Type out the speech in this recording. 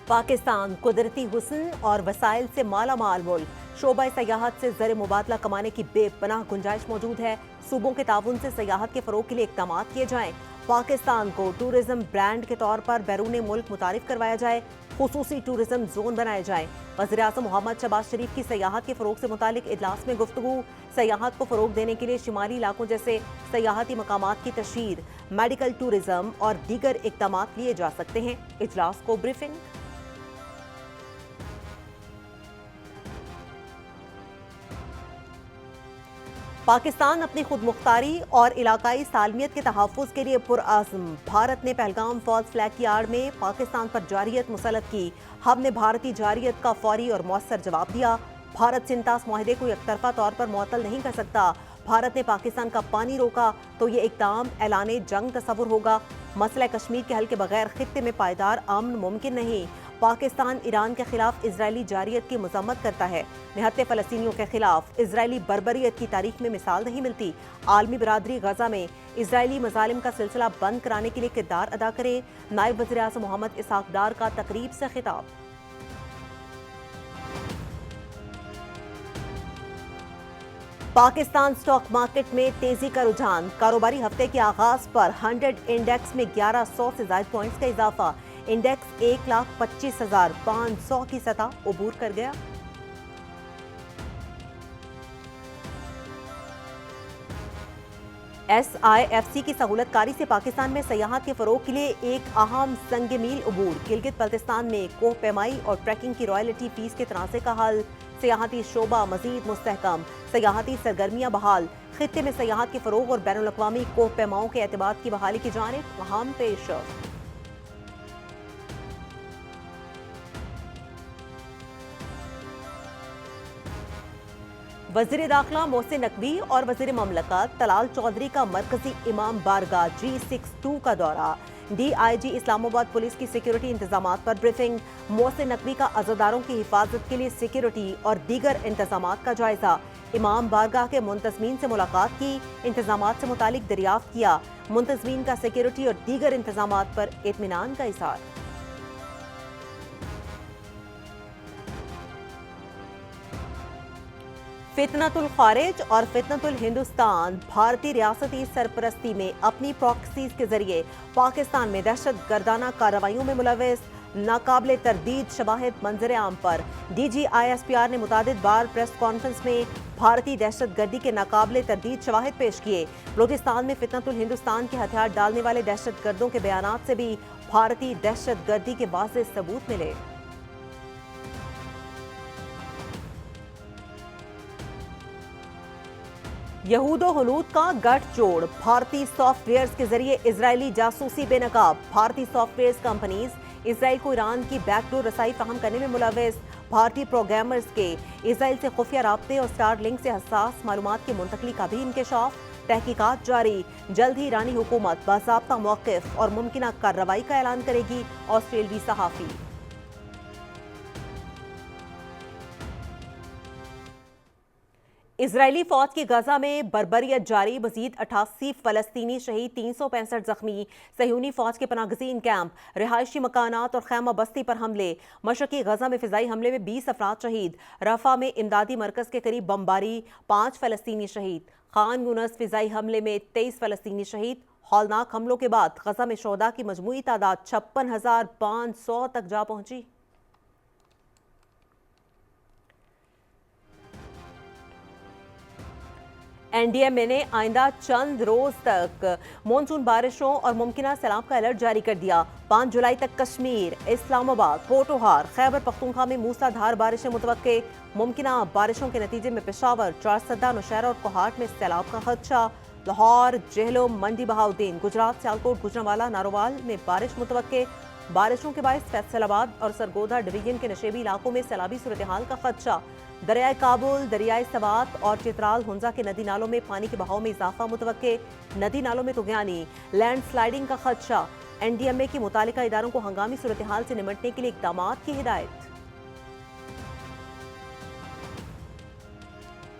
पाकिस्तान कुदरती हुस्न और वसाइल से माला माल मुल्क, शोबा सयाहत से ज़र मुबादला कमाने की बेपनाह गुंजाइश मौजूद है। सूबों के ताउन से सयाहत के फ़रोग के लिए इक़दाम किए जाएँ। पाकिस्तान को टूरिज़्म ब्रांड के तौर पर बैरून मुल्क मुतारिफ करवाया जाए। खुसूसी टूरिज़्म जोन बनाए जाएँ। वज़ीर-ए-आज़म मोहम्मद शहबाज शरीफ की सयाहत के फ़रोग से मुतालिक इजलास में गुफ्तगू। सयाहत को फ़रोग देने के लिए शिमाली इलाकों जैसे सयाहती मकामात की तशहीर, मेडिकल टूरिज़्म और दीगर इक़दाम लिए जा सकते हैं। इजलास को ब्रीफिंग। पाकिस्तान अपनी खुद मुख्तारी और इलाकाई सालमियत के तहफ़्फ़ुज़ के लिए पुरअज़्म। भारत ने पहलगाम फॉल्स फ्लैग की आड़ में पाकिस्तान पर जारियत मुसल्लत की। हमने भारतीय जारियत का फौरी और मौसर जवाब दिया। भारत सिंतास मुआहदे को एकतरफा तौर पर मुअत्तल नहीं कर सकता। भारत ने पाकिस्तान का पानी रोका तो ये इक़दाम ऐलाने जंग तस्वुर होगा। मसला कश्मीर के हल के बगैर खित्ते में पायदार अमन मुमकिन नहीं। पाकिस्तान ईरान के खिलाफ इजरायली जारियत की मज़म्मत करता है। निहत्ते फ़लस्तीनियों के खिलाफ इजरायली बर्बरियत की तारीख में मिसाल नहीं मिलती। आलमी बरादरी गजा में इजरायली मज़ालिम का सिलसिला बंद कराने के लिए किरदार अदा करे। नायब वज़ीर-ए-आज़म मोहम्मद इसहाक डार का तकरीब से खिताब। पाकिस्तान स्टॉक मार्केट में तेजी का रुझान। कारोबारी हफ्ते के आगाज पर 100 इंडेक्स में 1100 से ज़ायद पॉइंट्स का इजाफा। इंडेक्स 1,25,500 की सतह उबूर कर गया। SIFC की सहूलतकारी से पाकिस्तान में सयाहत के फरोग के लिए एक अहम संग मील उबूर। गिलगित बल्तिस्तान में कोह पैमाई और ट्रैकिंग की रॉयल्टी फीस के तनाज़े का हल। सयाहती शोबा मजीद मुस्तहकम। सयाहती सरगर्मियां बहाल। खित्ते में सयाहत के फरोग और बैनुल अक़वामी कोह पैमाओं के एतमाद की बहाली की जानिब अहम पेशरफ्त। वज़ीर दाखिला मोहसिन नकवी और वज़ीर ममलकत तलाल चौधरी का मरकजी इमाम बारगाह G62 का दौरा। DIG इस्लामाबाद पुलिस की सिक्योरिटी इंतजामात पर ब्रीफिंग। मोहसिन नकवी का अज़ादारों की हिफाजत के लिए सिक्योरिटी और दीगर इंतजामात का जायजा। इमाम बारगाह के मुंतज़मीन से मुलाकात की, इंतजामात से मुतालिक दरियाफ्त किया। मुंतज़मीन का सिक्योरिटी और दीगर इंतजामात पर इत्मीनान का इज़हार। फितनतुल खारिज और फितनतुल हिंदुस्तान भारतीय रियासती सरपरस्ती में अपनी प्रॉक्सीज के जरिए पाकिस्तान में दहशत गर्दाना कार्रवाइयों में मुलव्वस। नाकाबिले तरदीद शवाहिद मंजर आम पर DGISPR ने मुतादिद बार प्रेस कॉन्फ्रेंस में भारतीय दहशत गर्दी के नाकाबिले तरदीद शवाहिद पेश किए। बलूचिस्तान में फितनतुल हिंदुस्तान के हथियार डालने वाले दहशत गर्दों के बयानात से भी भारतीय दहशत गर्दी के वाज़ेह सबूत मिले। यहूदो हनूद का गठजोड़। भारतीय सॉफ्टवेयर के जरिए इजरायली जासूसी बेनकाब। भारतीय सॉफ्टवेयर कंपनीज इजराइल को ईरान की बैकडोर रसाई फराहम करने में मुलव्वस। भारतीय प्रोग्रामर्स के इजराइल से खुफिया राब्ते और स्टार लिंक से हसास मालूमात की मुंतकली का भी इंकशाफ। तहकीकात जारी। जल्द ही ईरानी हुकूमत बाज़ाब्ता मौक़िफ़ और मुमकिना कार्रवाई का ऐलान करेगी। ऑस्ट्रेलियाई सहाफ़ी। इजरायली फौज की गजा में बर्बरियत जारी। मजीद 88 फलस्तीनी शहीद, 365 जख्मी। सहयूनी फौज के पनागज़ीन कैंप, रिहायशी मकानात और खैमा बस्ती पर हमले। मशरकी गजा में फिजाई हमले में 20 अफराद शहीद। रफा में इमदादी मरकज के करीब बमबारी, 5 फलस्तीनी शहीद। खान यूनस फिजाई हमले में 23 फलस्तीनी शहीद। हौलनाक हमलों के बाद गजा में शोहदा की मजमूई तादाद 56,500 तक जा पहुंची। NDMA ने आइंदा चंद रोज तक मानसून बारिशों और मुमकिना सैलाब का अलर्ट जारी कर दिया। 5 जुलाई तक कश्मीर, इस्लामाबाद, पोटोहार, खैबर पख्तूनख्वा में मूसलाधार बारिशें मुतवक्के। मुमकिना बारिशों के नतीजे में पेशावर, चारसदा, नौशहरा और कोहाट में सैलाब का खदशा। लाहौर, जेहलम, मंडी बहाउद्दीन, गुजरात, सियालकोट, गुजरांवाला, नारोवाल में बारिश मुतवक्के। बारिशों के बायस फैसलाबाद और सरगोधा डिवीजन के नशेबी इलाकों में सैलाबी सूरत हाल का खदशा। दरियाए काबुल, दरियाए सवात और चित्राल हुंजा के नदी नालों में पानी के बहाव में इजाफा मुतवक्के। नदी नालों में तुगयानी, लैंड स्लाइडिंग का खदशा। NDMA की मुतालिका इदारों को हंगामी सूरत हाल से निमटने के लिए इक़दामात की हिदायत।